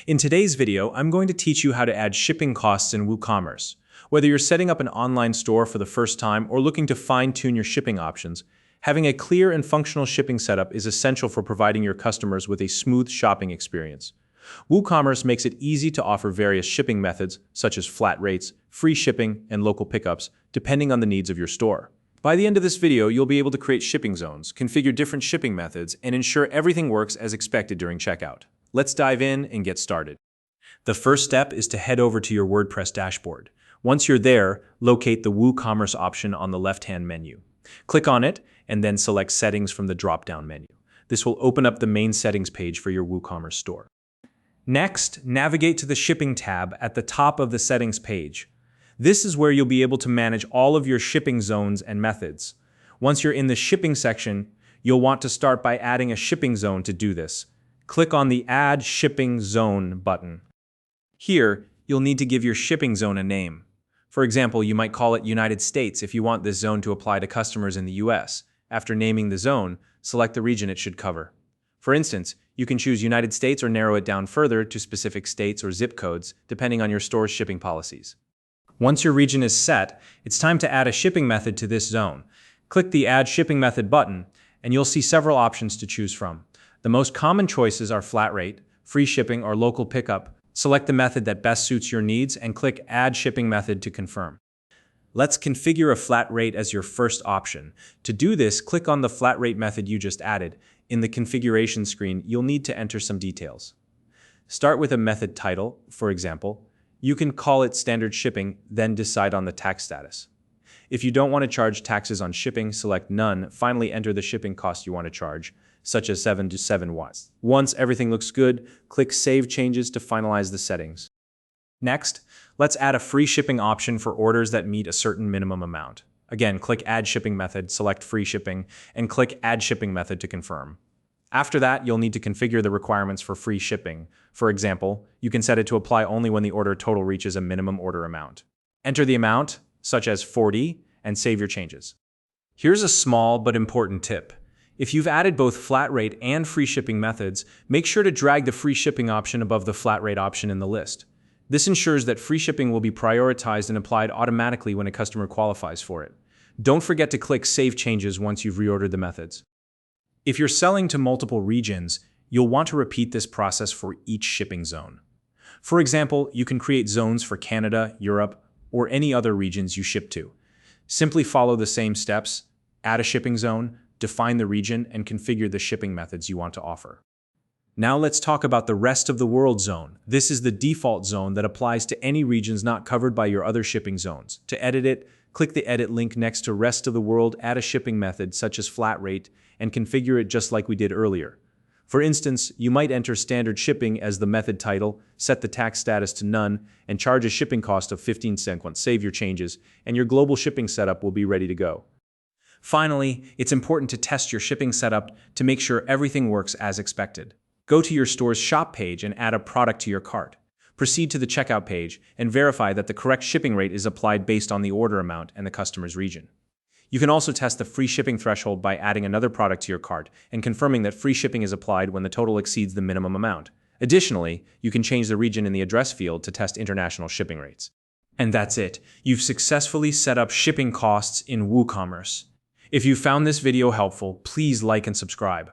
In today's video, I'm going to teach you how to add shipping costs in WooCommerce. Whether you're setting up an online store for the first time or looking to fine-tune your shipping options, having a clear and functional shipping setup is essential for providing your customers with a smooth shopping experience. WooCommerce makes it easy to offer various shipping methods, such as flat rates, free shipping, and local pickups, depending on the needs of your store. By the end of this video, you'll be able to create shipping zones, configure different shipping methods, and ensure everything works as expected during checkout. Let's dive in and get started. The first step is to head over to your WordPress dashboard. Once you're there, locate the WooCommerce option on the left-hand menu. Click on it and then select Settings from the drop-down menu. This will open up the main settings page for your WooCommerce store. Next, navigate to the Shipping tab at the top of the settings page. This is where you'll be able to manage all of your shipping zones and methods. Once you're in the shipping section, you'll want to start by adding a shipping zone to do this. Click on the Add Shipping Zone button. Here, you'll need to give your shipping zone a name. For example, you might call it United States if you want this zone to apply to customers in the US. After naming the zone, select the region it should cover. For instance, you can choose United States or narrow it down further to specific states or zip codes, depending on your store's shipping policies. Once your region is set, it's time to add a shipping method to this zone. Click the Add Shipping Method button, and you'll see several options to choose from. The most common choices are flat rate, free shipping, or local pickup. Select the method that best suits your needs and click Add Shipping Method to confirm. Let's configure a flat rate as your first option. To do this, click on the flat rate method you just added. In the configuration screen, you'll need to enter some details. Start with a method title, for example. You can call it standard shipping, then decide on the tax status. If you don't want to charge taxes on shipping, select none. Finally, enter the shipping cost you want to charge, such as 7 to 7 watts. Once everything looks good, click Save Changes to finalize the settings. Next, let's add a free shipping option for orders that meet a certain minimum amount. Again, click Add Shipping Method, select Free Shipping, and click Add Shipping Method to confirm. After that, you'll need to configure the requirements for free shipping. For example, you can set it to apply only when the order total reaches a minimum order amount. Enter the amount, such as 40, and save your changes. Here's a small but important tip. If you've added both flat rate and free shipping methods, make sure to drag the free shipping option above the flat rate option in the list. This ensures that free shipping will be prioritized and applied automatically when a customer qualifies for it. Don't forget to click Save Changes once you've reordered the methods. If you're selling to multiple regions, you'll want to repeat this process for each shipping zone. For example, you can create zones for Canada, Europe, or any other regions you ship to. Simply follow the same steps, add a shipping zone, define the region, and configure the shipping methods you want to offer. Now let's talk about the Rest of the World zone. This is the default zone that applies to any regions not covered by your other shipping zones. To edit it, click the Edit link next to Rest of the World, add a shipping method such as flat rate, and configure it just like we did earlier. For instance, you might enter standard shipping as the method title, set the tax status to none, and charge a shipping cost of 15 cents. Once save your changes, and your global shipping setup will be ready to go. Finally, it's important to test your shipping setup to make sure everything works as expected. Go to your store's shop page and add a product to your cart. Proceed to the checkout page and verify that the correct shipping rate is applied based on the order amount and the customer's region. You can also test the free shipping threshold by adding another product to your cart and confirming that free shipping is applied when the total exceeds the minimum amount. Additionally, you can change the region in the address field to test international shipping rates. And that's it. You've successfully set up shipping costs in WooCommerce. If you found this video helpful, please like and subscribe.